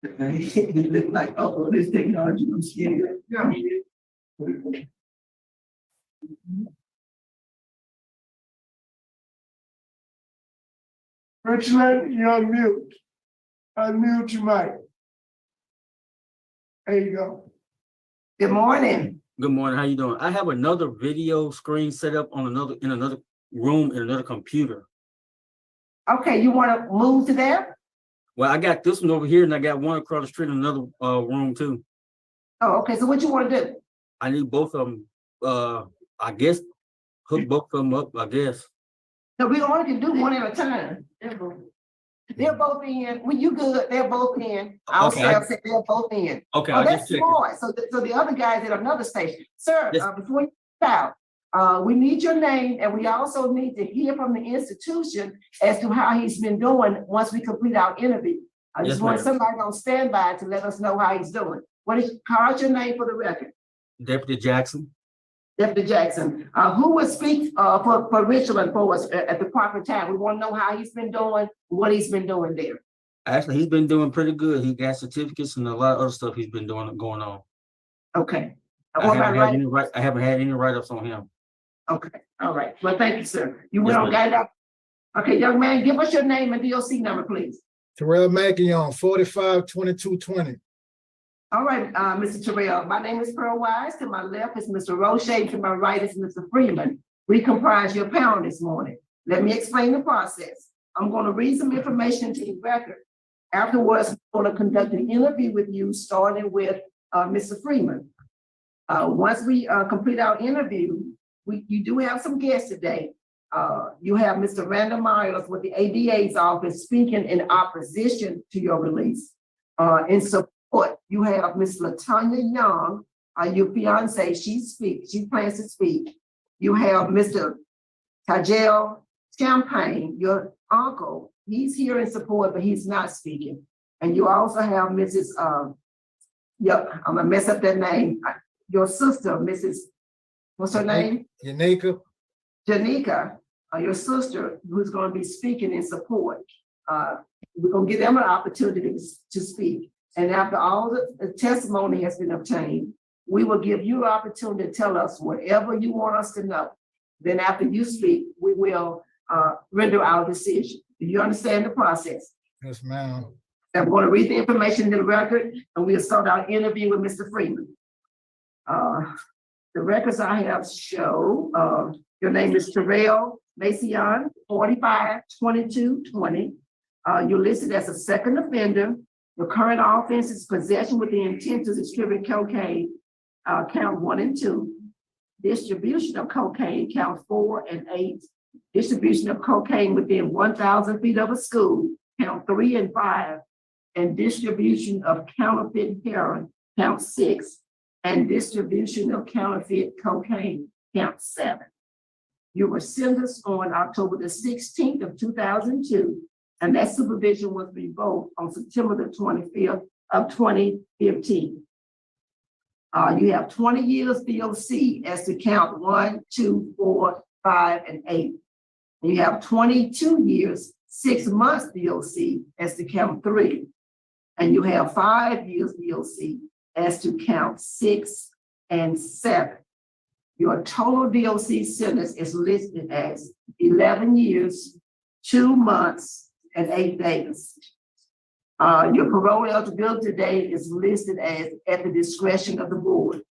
He look like, oh, this technology, I'm scared. Yeah. Richland, you're on mute. Unmute your mic. There you go. Good morning. Good morning. How you doing? I have another video screen set up on another room in another computer. Okay, you want to move to there? Well, I got this one over here, and I got one across the street in another room too. Oh, okay, so what you want to do? I need both of them. I guess hook both of them up. I guess. No, we only can do one at a time. They're both in. When you good, they're both in. Our Okay, staff said they're both in. Okay, Oh, I'll that's just check it. smart. So the other guys at another station. Sir, Yes. Before you out, we need your name, and we also need to hear from the institution as to how he's been doing once we complete our interview. I just Yes, want ma'am. somebody on standby to let us know how he's doing. Call out your name for the record. Deputy Jackson. Deputy Jackson, who will speak for Richland for us at the proper time? We want to know how he's been doing, what he's been doing there. Actually, he's been doing pretty good. He got certificates and a lot of other stuff he's been doing going on. Okay. I haven't had any write-ups on him. Okay, all right. Well, thank you, sir. You Yes, went on ma'am. guide up. Okay, young man, give us your name and DOC number, please. Terrel Machyeon, 452220. All right, Mr. Terrell, my name is Pearl Wise. To my left is Mr. Roche. To my right is Mr. Freeman. We comprise your panel this morning. Let me explain the process. I'm going to read some information to the record. Afterwards, we're going to conduct an interview with you, starting with Mr. Freeman. Once we complete our interview, you do have some guests today. You have Mr. Randall Myers with the ADA's office speaking in opposition to your release. In support, you have Ms. LaTanya Young, your fiance, she plans to speak. You have Mr. Tajel Champagne, your uncle, he's here in support, but he's not speaking. And you also have Mrs. I'm gonna mess up that name. Your sister, Mrs. What's her name? Yaneka. Janika, your sister, who's going to be speaking in support. We're going to give them an opportunity to speak. And after all the testimony has been obtained, we will give you an opportunity to tell us whatever you want us to know. Then after you speak, we will render our decision. Do you understand the process? Yes, ma'am. I'm going to read the information in the record, and we'll start our interview with Mr. Freeman. The records I have show, your name is Terrel Machyeon, 452220. You're listed as a second offender. Your current offense is possession with the intent to distribute cocaine, count 1 and 2. Distribution of cocaine, count 4 and 8. Distribution of cocaine within 1,000 feet of a school, count 3 and 5. And distribution of counterfeit heroin, count 6. And distribution of counterfeit cocaine, count 7. You were sentenced on October the 16th of 2002, and that supervision was revoked on September the 25th of 2015. You have 20 years DOC as to count 1, 2, 4, 5, and 8. And you have 22 years, 6 months DOC as to count 3. And you have 5 years DOC as to count 6 and 7. Your total DOC sentence is listed as 11 years, 2 months, and 8 days. Your parole eligibility date is listed as at the discretion of the board.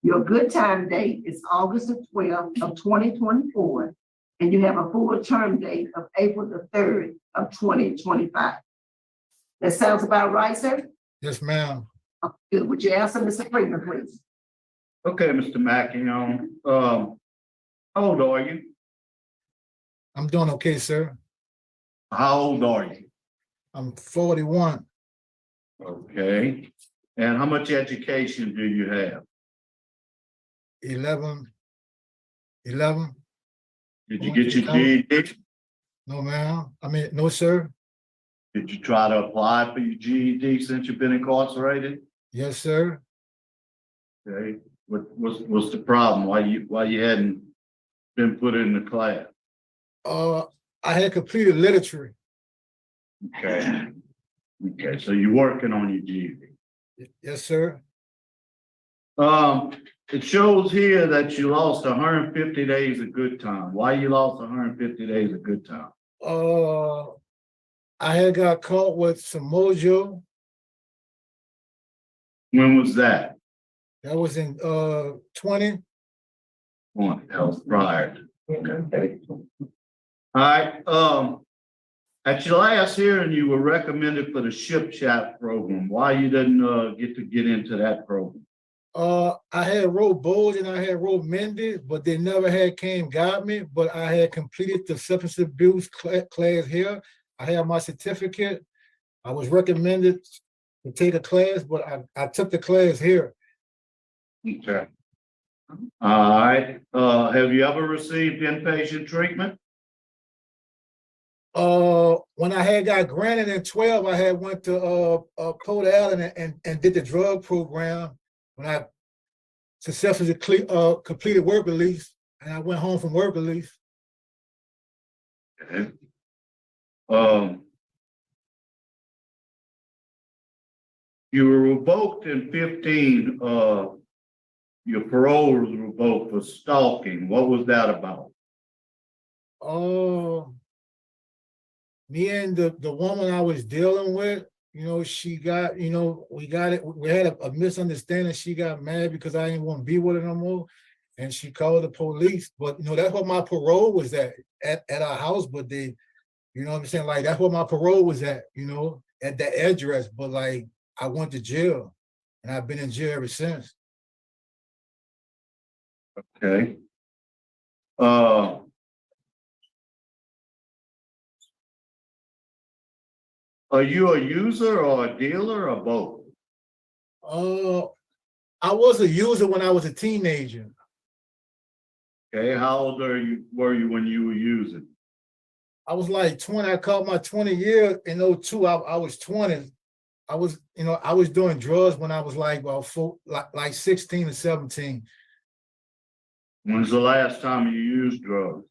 Your good time date is August the 12th of 2024, and you have a full term date of April the 3rd of 2025. That sounds about right, sir? Yes, ma'am. Good. Would you answer Mr. Freeman, please? Okay, Mr. Machyeon, how old are you? I'm doing okay, sir. How old are you? I'm 41. Okay, and how much education do you have? 11. Did you get your GED? No, ma'am. No, sir. Did you try to apply for your GED since you've been incarcerated? Yes, sir. Okay, what's the problem? Why you hadn't been put in the class? I had completed literature. Okay, Okay, so you're working on your GED. Yes, sir. It shows here that you lost 150 days of good time. Why you lost 150 days of good time? I had got caught with some mojo. When was that? That was in 20. One, that was prior. Okay. All right, at your last hearing, you were recommended for the ship chat program. Why you didn't get into that program? I had wrote Bowles and I had wrote Mendy, but they never had came got me. But I had completed the substance abuse class here. I have my certificate. I was recommended to take a class, but I took the class here. Okay. All right, have you ever received inpatient treatment? When I had got granted in 12, I had went to Port Allen and did the drug program. When I successfully completed work release, and I went home from work release. Okay. You were revoked in 15, your parole was revoked for stalking. What was that about? Me and the woman I was dealing with, she got, we had a misunderstanding. She got mad because I didn't want to be with her no more. And she called the police. But that's what my parole was at our house. But they, what I'm saying? Like, that's what my parole was at that address. But like, I went to jail and I've been in jail ever since. Okay. Are you a user or a dealer or both? I was a user when I was a teenager. Okay, how old were you when you were using? I was like 20. I caught my 20 year in 02. I was 20. I was doing drugs when I was like about like 16 or 17. When's the last time you used drugs?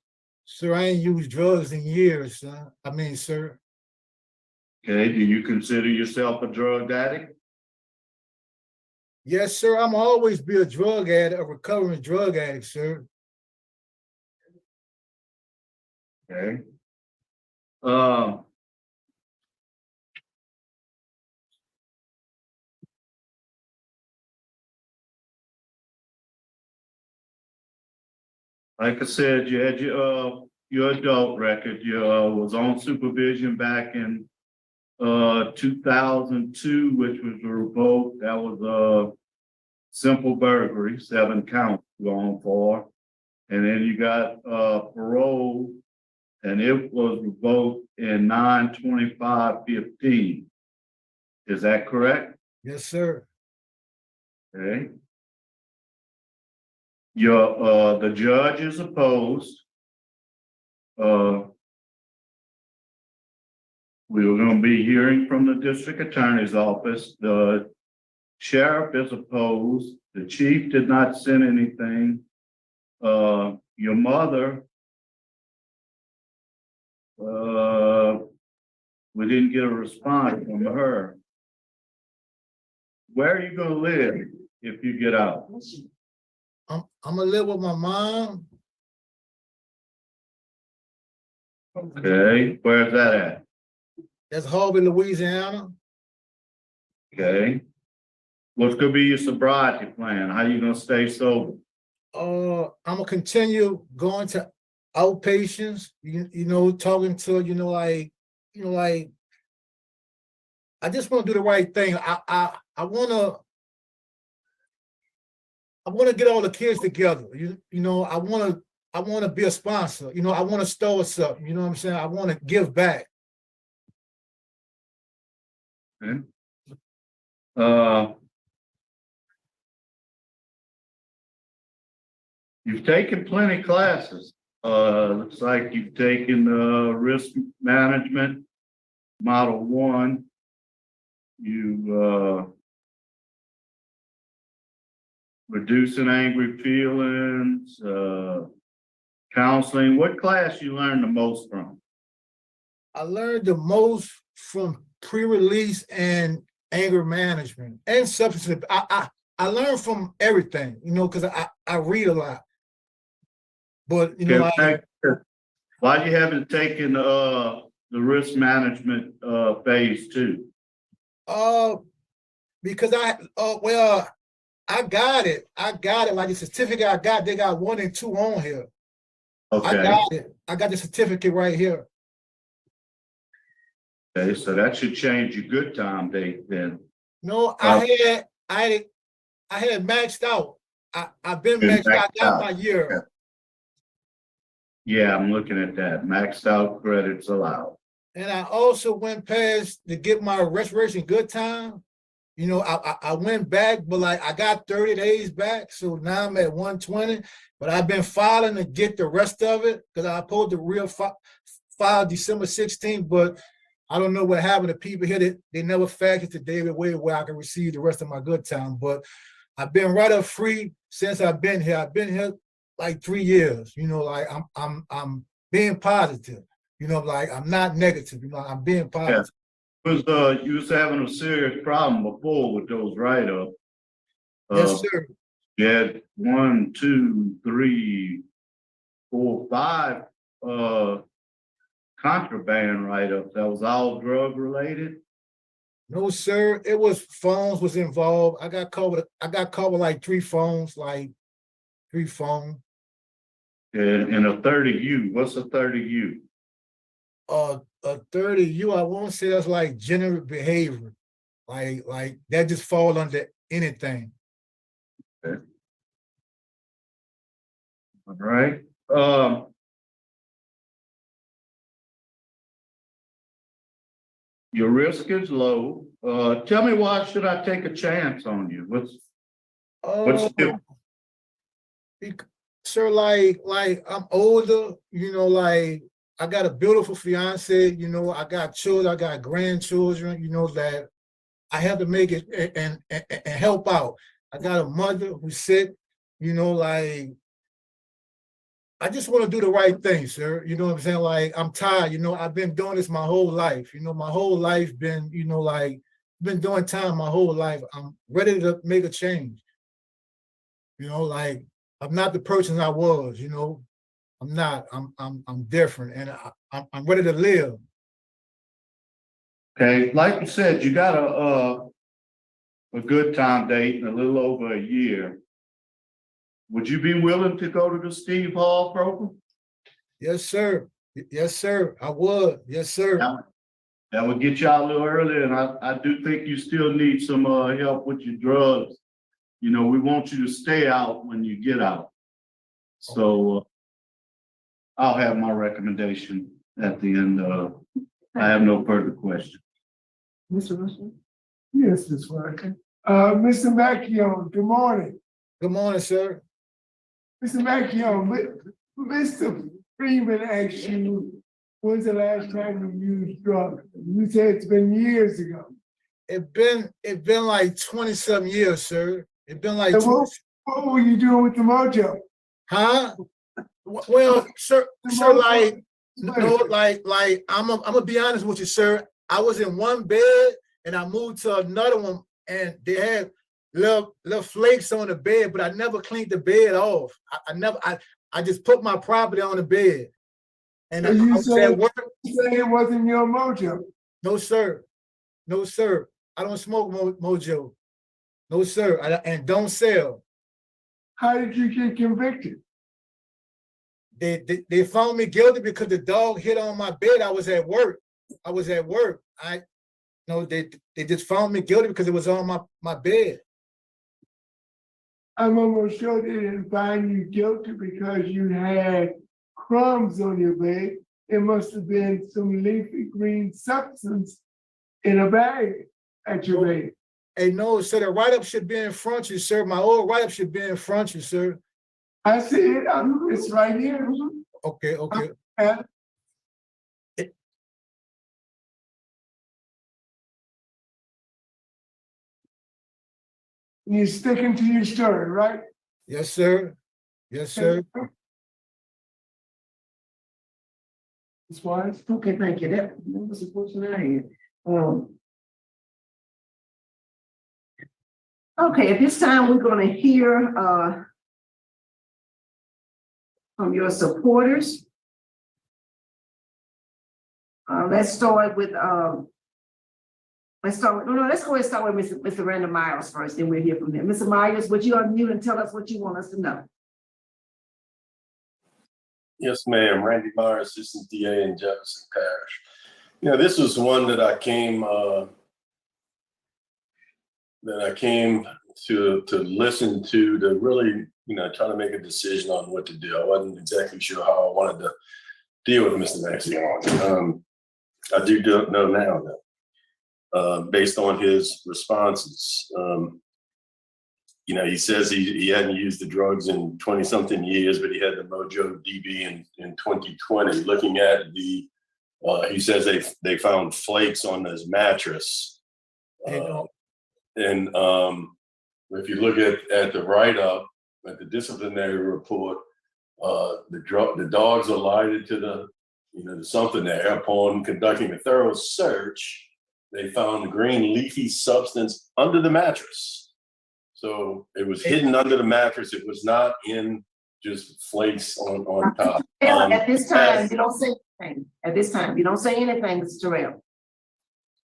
Sir, I ain't used drugs in years, son. I mean, sir. Okay, do you consider yourself a drug addict? Yes, sir. I'm always be a drug addict, a recovering drug addict, sir. Okay. Like I said, you had your adult record. You was on supervision back in 2002, which was revoked. That was a simple burglary, 7 counts going for. And then you got parole, and it was revoked in 9/25/15. Is that correct? Yes, sir. Okay. The judge is opposed. We were going to be hearing from the district attorney's office. The sheriff is opposed. The chief did not send anything. Your mother, we didn't get a response from her. Where are you going to live if you get out? I'm gonna live with my mom. Okay, where's that at? That's Harvey, Louisiana. Okay. What's gonna be your sobriety plan? How you gonna stay sober? I'm gonna continue going to outpatients, talking to, like, I just want to do the right thing. I want to get all the kids together. I want to be a sponsor. I want to start something. You know what I'm saying? I want to give back. Okay. You've taken plenty of classes. Looks like you've taken risk management, model 1. You reducing angry feelings, counseling. What class you learned the most from? I learned the most from pre-release and anger management and substance abuse. I learned from everything, you know, because I read a lot. But you know, Okay, why you haven't taken the risk management phase 2? because well, I got it. Like the certificate I got, they got 1 and 2 on here. I Okay, got it. I got the certificate right here. okay, so that should change your good time date then. No, I had maxed out. I've been Been maxed out. I maxed got out. my year. Yeah, I'm looking at that. Maxed out credits allowed. And I also went past to get my restoration good time. You know, I went back, but like I got 30 days back. So now I'm at 120. But I've been filing to get the rest of it because I supposed to file December 16th, but I don't know what happened to people here that they never faxed to David Wade where I can receive the rest of my good time. But I've been right up free since I've been here. I've been here like 3 years. You know, like I'm being positive. You know, like I'm not negative. You know, I'm being positive. You was having a serious problem before with those write-ups. Yes, sir. You had 1, 2, 3, 4, 5 contraband write-ups. That was all drug related. No, sir. It was phones was involved. I got covered like 3 phones, like 3 phones. And a 30U. What's a 30U? A 30U, I won't say that's like general behavior. Like that just fall under anything. Okay. All right. Your risk is low. Tell me why should I take a chance on you? What's the Sir, like I'm older, you know, like I got a beautiful fiance, you know, I got children, I got grandchildren, you know, that I have to make it and help out. I got a mother who's sick, you know, like I just want to do the right thing, sir. You know what I'm saying? Like I'm tired, you know, I've been doing this my whole life, you know, my whole life been, you know, like been doing time my whole life. I'm ready to make a change. You know, like I'm not the person I was, you know. I'm not. I'm different, and I'm ready to live. Okay, like you said, you got a good time date in a little over a year. Would you be willing to go to the Steve Hall program? Yes, sir. Yes, sir. I would. Yes, sir. That would get you out a little earlier, and I do think you still need some help with your drugs. You know, we want you to stay out when you get out. So I'll have my recommendation at the end. I have no further questions. Mr. Russell? Yes, Ms. Walker. Mr. Machyeon, good morning. Good morning, sir. Mr. Machyeon, Mr. Freeman asked you, when's the last time you used drugs? You said it's been years ago. It been like 20-some years, sir. It been like And 20. what were you doing with the mojo? Huh? Well, sir, like no, like I'm gonna be honest with you, sir. I was in one bed and I moved to another one, and they had little flakes on the bed, but I never cleaned the bed off. I just put my property on the bed, and So I you was at work. say it wasn't your mojo? No, sir. No, sir. I don't smoke mojo. No, sir. And don't sell. How did you get convicted? They found me guilty because the dog hit on my bed. I was at work. They just found me guilty because it was on my bed. I'm almost sure they didn't find you guilty because you had crumbs on your bed. It must have been some leafy green substance in a bag at your bed. Hey, no, sir, the write-up should be in front of you, sir. My old write-up should be in front of you, sir. I see it. It's right here. Okay. And you're sticking to your story, right? Yes, sir. Yes, sir. Ms. Wise? Okay, thank you. That was the question I had. Okay, at this time, we're gonna hear from your supporters. Let's start with let's go ahead and start with Mr. Randall Myers first, then we'll hear from him. Mr. Myers, would you unmute and tell us what you want us to know? Yes, ma'am. Randy Myers, Assistant DA in Jefferson Parish. You know, this was one that I came to listen to really, you know, try to make a decision on what to do. I wasn't exactly sure how I wanted to deal with Mr. Machyeon. I do know now that based on his responses, you know, he says he hadn't used the drugs in 20-something years, but he had the Mojo DB in 2020. Looking at the, he says they found flakes on his mattress. And if you look at the write-up, at the disciplinary report, the dogs alerted to the something there. Upon conducting a thorough search, they found green leafy substance under the mattress. So it was hidden under the mattress. It was not in just flakes on top. At this time, you don't say anything. At this time, you don't say anything, Mr. Terrell.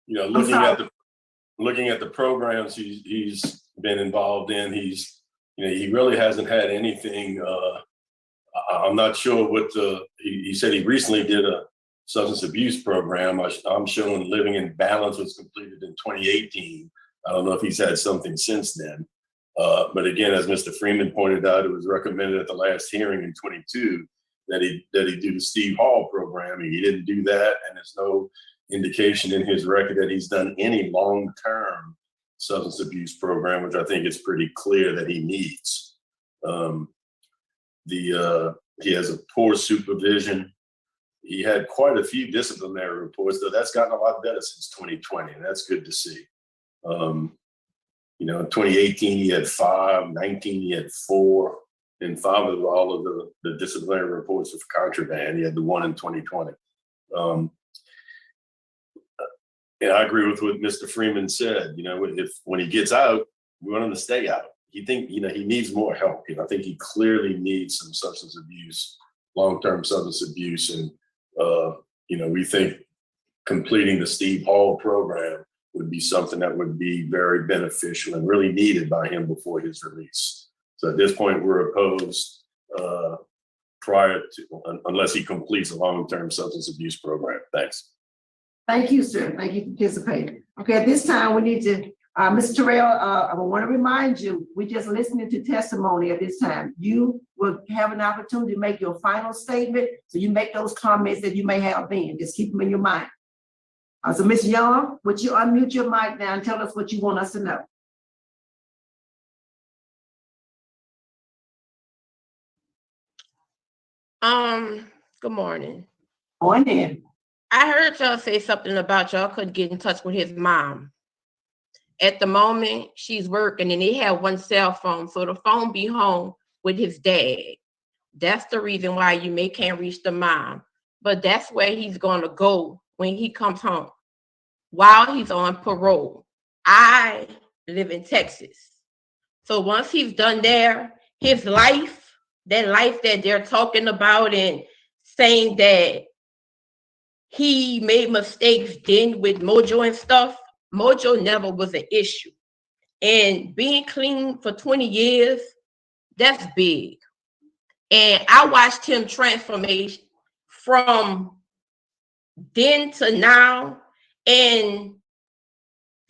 You know, looking at the programs he's been involved in, he really hasn't had anything. I'm not sure what he said he recently did a substance abuse program. I'm showing Living in Balance was completed in 2018. I don't know if he's had something since then. But again, as Mr. Freeman pointed out, it was recommended at the last hearing in 22 that he do the Steve Hall program, and he didn't do that. And there's no indication in his record that he's done any long-term substance abuse program, which I think is pretty clear that he needs. He has a poor supervision. He had quite a few disciplinary reports, though that's gotten a lot better since 2020, and that's good to see. You know, in 2018, he had 5, 19, he had 4, and 5 of all of the disciplinary reports of contraband. He had the 1 in 2020. And I agree with what Mr. Freeman said. You know, when he gets out, we want him to stay out. He needs more help. You know, I think he clearly needs some substance abuse, long-term substance abuse. And, you know, we think completing the Steve Hall program would be something that would be very beneficial and really needed by him before his release. So at this point, we're opposed unless he completes a long-term substance abuse program. Thanks. Thank you, sir. Thank you for participating. Okay, at this time, we need to, Mr. Terrell, I want to remind you, we're just listening to testimony at this time. You will have an opportunity to make your final statement, so you make those comments that you may have then. Just keep them in your mind. So Ms. Young, would you unmute your mic now and tell us what you want us to know? Good morning. Morning. I heard y'all say something about y'all couldn't get in touch with his mom. At the moment, she's working and they have one cell phone, so the phone be home with his dad. That's the reason why you can't reach the mom. But that's where he's gonna go when he comes home, while he's on parole. I live in Texas. So once he's done there, his life, that life that they're talking about and saying that he made mistakes then with Mojo and stuff, Mojo never was an issue. And being clean for 20 years, that's big. And I watched him transformation from then to now. And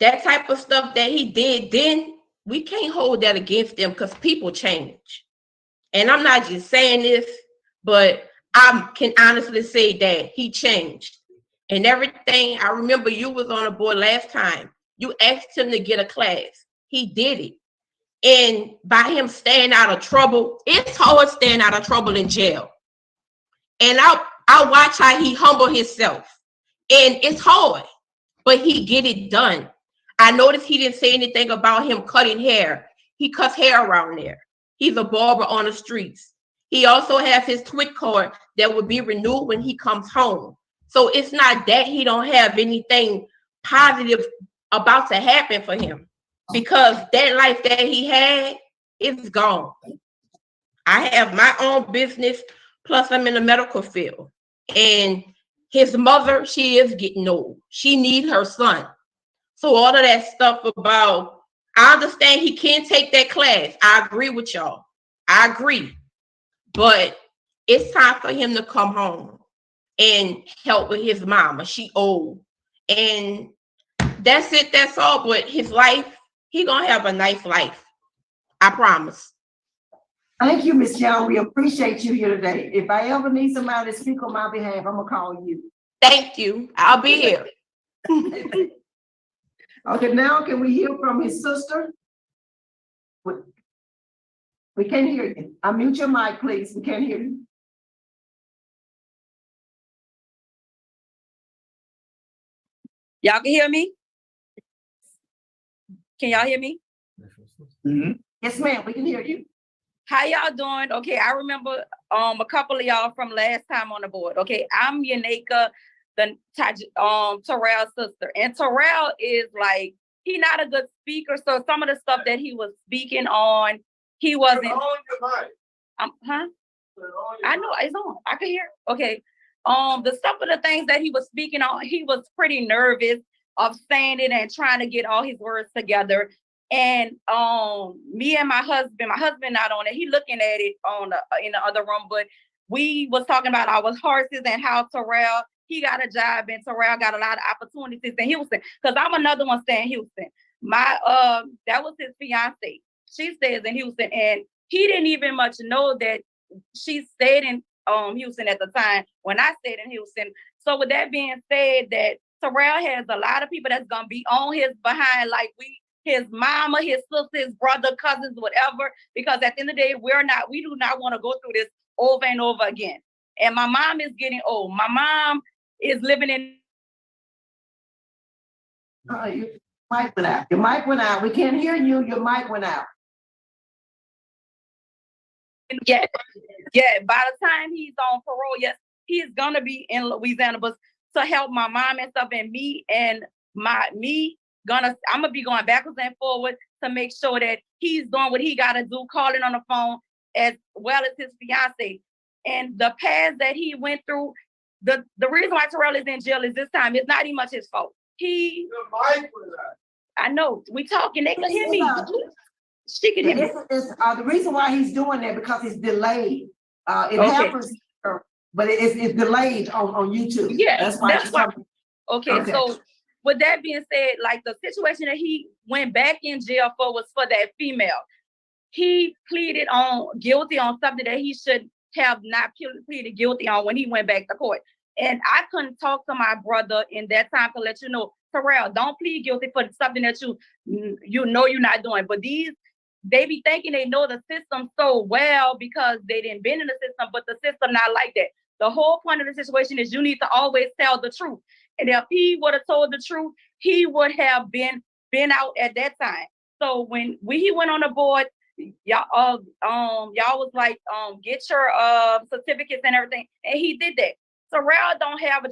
that type of stuff that he did then, we can't hold that against them because people change. And I'm not just saying this, but I can honestly say that he changed. And everything, I remember you was on the board last time. You asked him to get a class. He did it. And by him staying out of trouble, it's hard staying out of trouble in jail. And I watch how he humble himself. And it's hard, but he get it done. I noticed he didn't say anything about him cutting hair. He cuts hair around there. He's a barber on the streets. He also has his TWIC card that will be renewed when he comes home. So it's not that he don't have anything positive about to happen for him, because that life that he had is gone. I have my own business, plus I'm in the medical field. And his mother, she is getting old. She needs her son. So all of that stuff about, I understand he can't take that class. I agree with y'all. I agree. But it's time for him to come home and help with his mama. She old. And that's it, that's all. But his life, he gonna have a nice life. I promise. Thank you, Ms. Young. We appreciate you here today. If I ever need somebody to speak on my behalf, I'm gonna call you. Thank you. I'll be here. Okay, now can we hear from his sister? We can't hear you. Unmute your mic, please. We can't hear you. Y'all can hear me? Can y'all hear me? Yes, ma'am, we can hear you. How y'all doing? Okay, I remember a couple of y'all from last time on the board. Okay, I'm Yaneka, the Terrell's sister. And Terrell is like, he not a good speaker. So some of the stuff that he was speaking on, he wasn't. Huh? I know it's on. I can hear. Okay. The stuff of the things that he was speaking on, he was pretty nervous of saying it and trying to get all his words together. And me and my husband not on it. He looking at it on in the other room, but we was talking about our horses and how Terrell, he got a job and Terrell got a lot of opportunities in Houston. Because I'm another one staying in Houston. My that was his fiance. She stays in Houston, and he didn't even much know that she stayed in Houston at the time when I stayed in Houston. So with that being said, that Terrell has a lot of people that's gonna be on his behind, like his mama, his sister, his brother, cousins, whatever, because at the end of the day, we do not want to go through this over and over again. And my mom is getting old. My mom is living in. Your mic went out. Your mic went out. We can't hear you. Your mic went out. Yeah. By the time he's on parole, yes, he's gonna be in Louisiana, but to help my mom and stuff, and I'm gonna be going backwards and forward to make sure that he's doing what he gotta do, calling on the phone, as well as his fiance. And the path that he went through, the reason why Terrell is in jail is this time, it's not even much his fault. I know, we talking, they can hear me. She can hear me. The reason why he's doing that because it's delayed. It happens, but it's delayed on YouTube. Yeah, that's why. Okay, so with that being said, like the situation that he went back in jail for was for that female. He pleaded guilty on something that he should have not pleaded guilty on when he went back to court. And I couldn't talk to my brother in that time to let you know, Terrell, don't plead guilty for something that you know you're not doing. But they be thinking they know the system so well because they didn't been in the system, but the system not like that. The whole point of the situation is you need to always tell the truth. And if he would have told the truth, he would have been out at that time. So when he went on the board, y'all was like, get your certificates and everything, and he did that. Terrell don't have a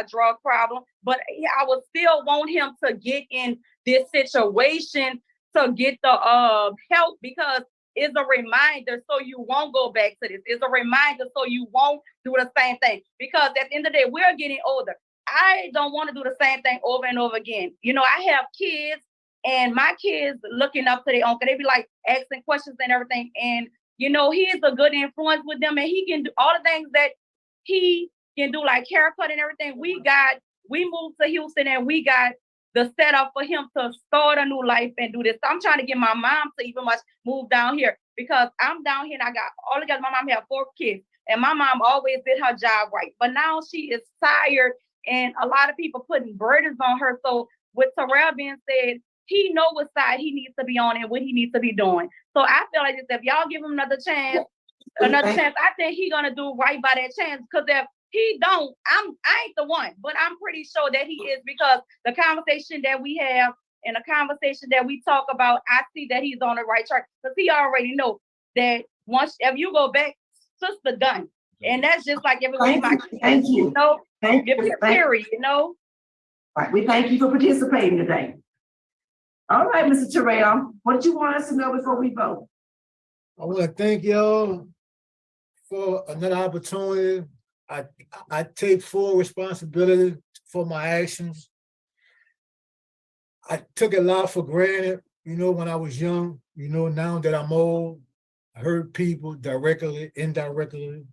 drug problem, but I would still want him to get in this situation to get the help, because it's a reminder so you won't go back to this. It's a reminder so you won't do the same thing, because at the end of the day, we're getting older. I don't want to do the same thing over and over again. You know, I have kids, and my kids looking up to their uncle. They be like asking questions and everything. And, you know, he is a good influence with them, and he can do all the things that he can do, like haircut and everything. We moved to Houston, and we got the setup for him to start a new life and do this. So I'm trying to get my mom to even much move down here, because I'm down here and I got all together. My mom had 4 kids, and my mom always did her job right. But now she is tired, and a lot of people putting burdens on her. So with Terrell being said, he know what side he needs to be on and what he needs to be doing. So I feel like if y'all give him another chance, I think he's gonna do right by that chance. Because if he don't, I ain't the one, but I'm pretty sure that he is, because the conversation that we have and the conversation that we talk about, I see that he's on the right track, because he already know that if you go back, sister done. And that's just like everybody. Thank you. You know, Thank you. period, you know. All right, we thank you for participating today. All right, Mr. Terrell, what did you want us to know before we vote? I want to thank y'all for another opportunity. I take full responsibility for my actions. I took a lot for granted, you know, when I was young. You know, now that I'm old, I hurt people directly, indirectly,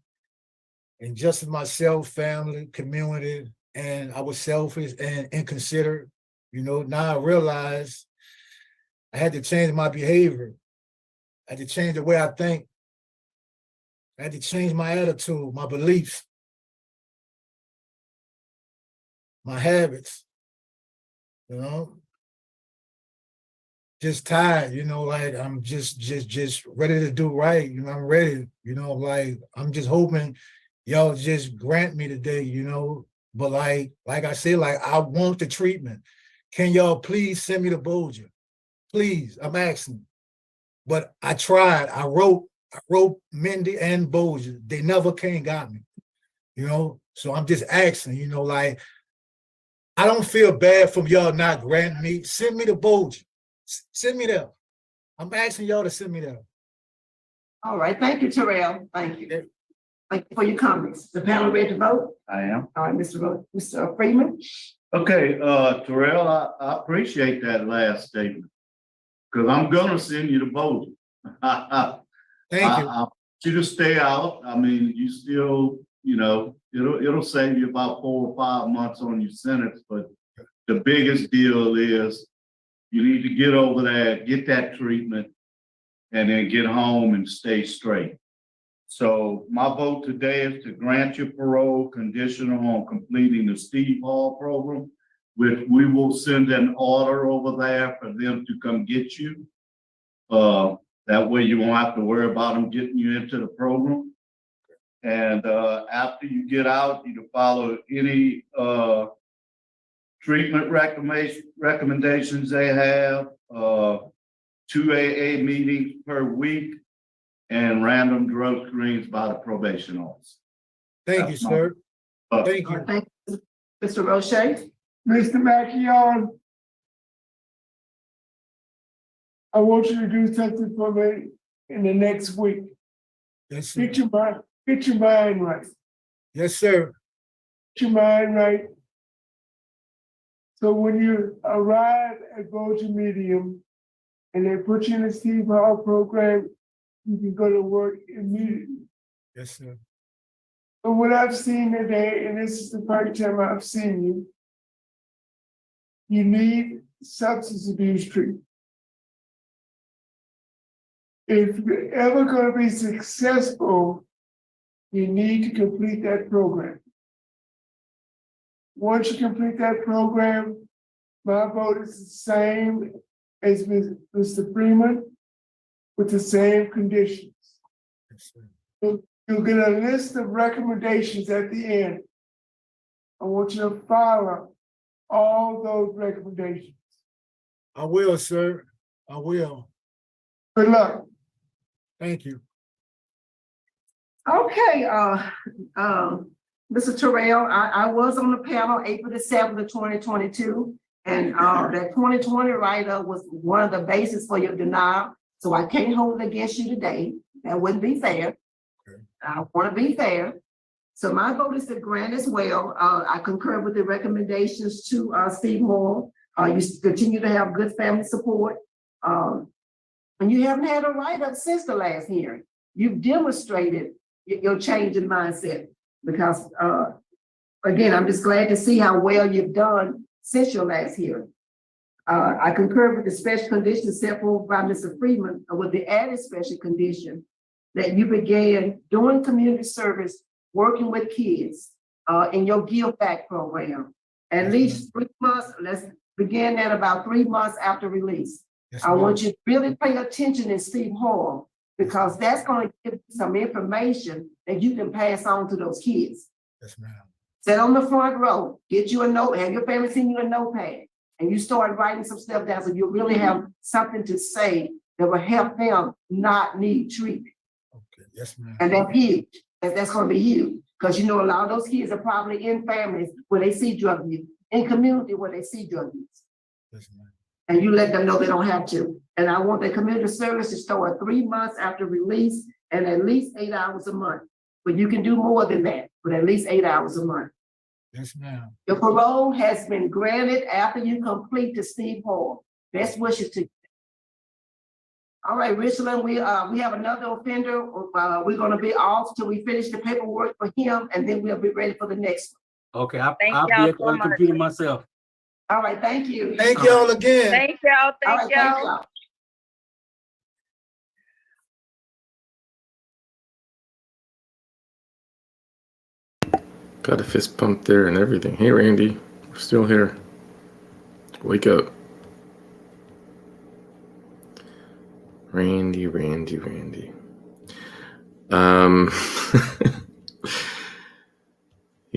and just myself, family, community, and I was selfish and inconsiderate. You know, now I realize I had to change my behavior. I had to change the way I think. I had to change my attitude, my beliefs, my habits, you know. Just tired, you know, like I'm just ready to do right. You know, I'm ready, you know, like I'm just hoping y'all just grant me today, you know. But like I said, like I want the treatment. Can y'all please send me the Boja? Please, I'm asking. But I tried, I wrote Mindy and Boja. They never came got me, you know. So I'm just asking, you know, like I don't feel bad from y'all not granting me. Send me the Boja. Send me there. I'm asking y'all to send me there. All right, thank you, Terrell. Thank you. Thank you for your comments. The panel ready to vote? I am. All right, Mr. Freeman. Okay, Terrell, I appreciate that last statement. Because I'm gonna send you the vote. Thank you. I want you to stay out. I mean, you still, you know, it'll save you about 4 or 5 months on your sentence, but the biggest deal is you need to get over there, get that treatment, and then get home and stay straight. So my vote today is to grant your parole conditional on completing the Steve Hall program, which we will send an order over there for them to come get you. That way you won't have to worry about them getting you into the program. And after you get out, you can follow any treatment recommendations they have, 2 AA meetings per week, and random drug screens by the probation officer. Thank you, sir. Thank you. Thank you, Mr. Roche. Mr. Machyeon, I want you to do something for me in the next week. Yes, sir. Get your mind right. Yes, sir. Get your mind right. So when you arrive at Boja Medium and they put you in the Steve Hall program, you can go to work immediately. Yes, sir. But what I've seen today, and this is the first time I've seen you, you need substance abuse treatment. If you're ever going to be successful, you need to complete that program. Once you complete that program, my vote is the same as Mr. Freeman, with the same conditions. Yes, sir. You'll get a list of recommendations at the end. I want you to follow all those recommendations. I will, sir. I will. Good luck. Thank you. Okay, Mr. Terrell, I was on the panel April the 7th of 2022, and that 2020 write-up was one of the bases for your denial, so I can't hold it against you today. That wouldn't be fair. Okay. I want to be fair. So my vote is to grant as well. I concur with the recommendations to Steve Moore. You continue to have good family support. And you haven't had a write-up since the last hearing. You've demonstrated your change in mindset because, again, I'm just glad to see how well you've done since your last hearing. I concur with the special conditions set forth by Mr. Freeman with the added special condition that you began doing community service, working with kids in your Give Back program. At least 3 months, let's begin that about 3 months after release. Yes, I want you to really pay attention in Steve Hall because that's going to give you some information that you can pass on to those kids. Yes, ma'am. Sit on the front row, get you a note, have your family send you a notepad, and you start writing some stuff down so you really have something to say that will help them not need treatment. Okay. Yes, ma'am. And that's huge. That's going to be huge because you know a lot of those kids are probably in families where they see drug use. in community where they see drug use. Yes, ma'am. And you let them know they don't have to. And I want their community service to start 3 months after release and at least 8 hours a month. But you can do more than that, but at least 8 hours a month. Yes, ma'am. Your parole has been granted after you complete the Steve Hall. Best wishes to you. All right, Richland, we have another offender. We're gonna be off till we finish the paperwork for him, and then we'll be ready for the next one. Okay, Thank I'll be y'all at the so other much. computer myself. All right, thank you. Thank y'all again. Thank y'all, All thank right, thank y'all. y'all. Got a fist pump there and everything. Hey, Randy, we're still here. Wake up. Randy. You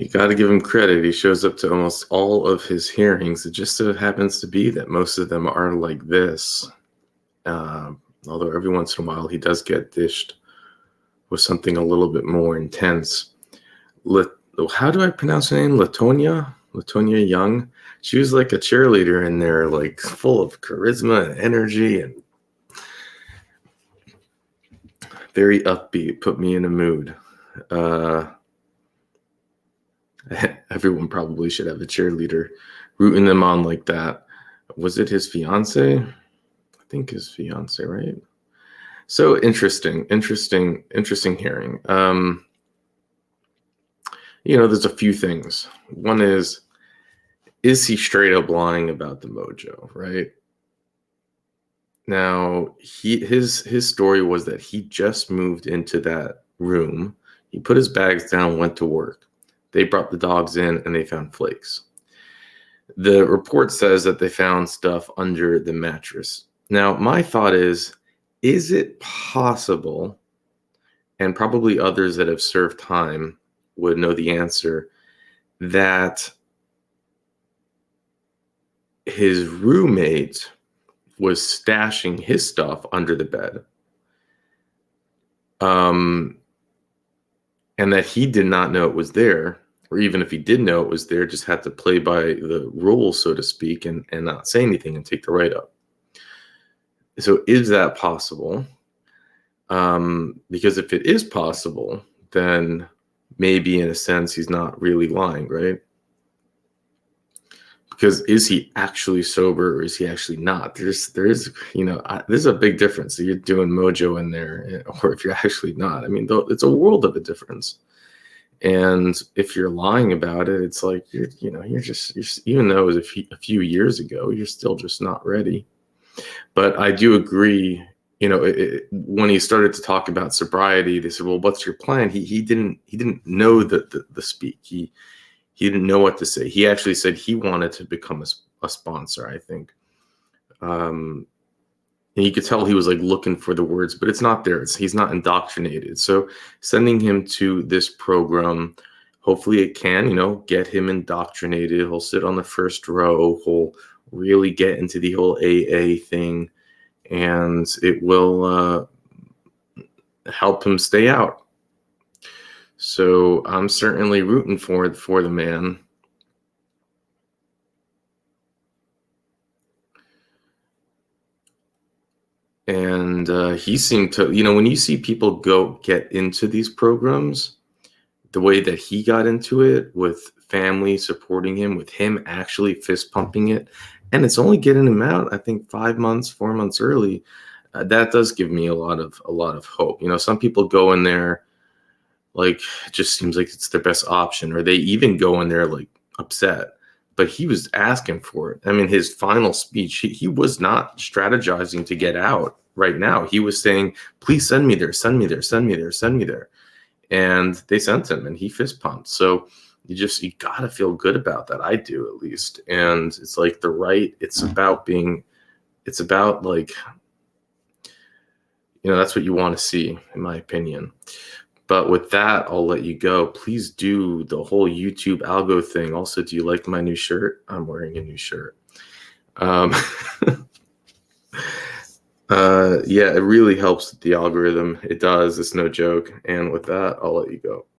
got to give him credit. He shows up to almost all of his hearings. It just so happens to be that most of them are like this. Although every once in a while he does get dished with something a little bit more intense. How do I pronounce her name? Latonia Young. She was like a cheerleader in there, like full of charisma and energy and very upbeat, put me in a mood. Everyone probably should have a cheerleader rooting them on like that. Was it his fiance? I think his fiance, right? So interesting hearing. There's a few things. One is he straight up lying about the mojo, right? Now, his story was that he just moved into that room. He put his bags down, went to work. They brought the dogs in and they found flakes. The report says that they found stuff under the mattress. Now, my thought is it possible, and probably others that have served time would know the answer, that his roommate was stashing his stuff under the bed, and that he did not know it was there, or even if he did know it was there, just had to play by the rules, so to speak, and not say anything and take the write-up. So is that possible? Because if it is possible, then maybe in a sense he's not really lying, right? Because is he actually sober or is he actually not? There's a big difference. So you're doing mojo in there, or if you're actually not. I mean, it's a world of a difference. And if you're lying about it, it's like you're even though it was a few years ago, you're still just not ready. But I do agree. When he started to talk about sobriety, they said, "Well, what's your plan?" He didn't know the speak. He didn't know what to say. He actually said he wanted to become a sponsor, I think. And you could tell he was like looking for the words, but it's not there. He's not indoctrinated. So sending him to this program, hopefully it can, get him indoctrinated. He'll sit on the first row. He'll really get into the whole AA thing, and it will help him stay out. So I'm certainly rooting for the man. And he seemed to, when you see people get into these programs, the way that he got into it, with family supporting him, with him actually fist pumping it, and it's only getting him out, I think 4 months early. That does give me a lot of hope. Some people go in there like it just seems like it's their best option, or they even go in there like upset. But he was asking for it. I mean, his final speech, he was not strategizing to get out right now. He was saying, "Please send me there, send me there, send me there, send me there." And they sent him, and he fist pumped. So you gotta feel good about that. I do, at least. And it's like it's about like, that's what you want to see, in my opinion. But with that, I'll let you go. Please do the whole YouTube algo thing. Also, do you like my new shirt? I'm wearing a new shirt. Yeah, it really helps with the algorithm. It does. It's no joke. And with that, I'll let you go.